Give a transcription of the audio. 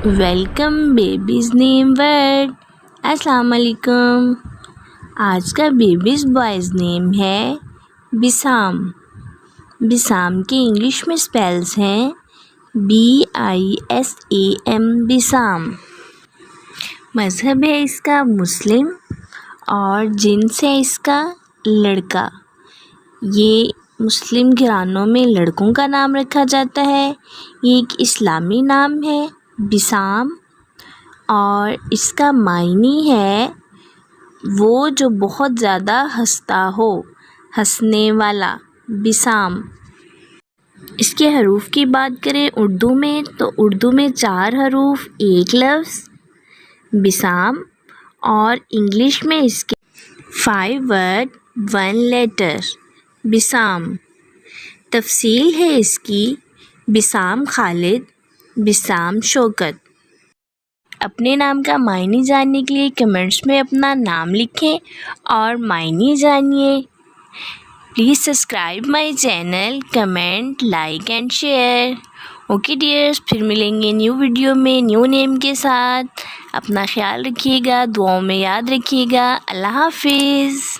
Welcome babies نیم word. السلام علیکم۔ آج کا بیبیز بوائز نیم ہے بسام۔ بسام کے انگلش میں سپیلز ہیں BISAM، بسام۔ مذہب ہے اس کا مسلم اور جنس ہے اس کا لڑکا۔ یہ مسلم گھرانوں میں لڑکوں کا نام رکھا جاتا ہے۔ یہ ایک اسلامی نام ہے بسام، اور اس کا معنی ہے وہ جو بہت زیادہ ہنستا ہو، ہنسنے والا، بسام۔ اس کے حروف کی بات کریں اردو میں تو اردو میں 4 حروف ایک لفظ بسام، اور انگلش میں اس کے 5 ورڈ 1 لیٹر بسام۔ تفصیل ہے اس کی بسام خالد، بسام شوکت۔ اپنے نام کا معنی جاننے کے لیے کمنٹس میں اپنا نام لکھیں اور معنی جانیے۔ Please subscribe my channel, comment, like and share. Okay dears, پھر ملیں گے نیو ویڈیو میں نیو نیم کے ساتھ۔ اپنا خیال رکھیے گا، دعاؤں میں یاد رکھیے گا۔ اللہ حافظ۔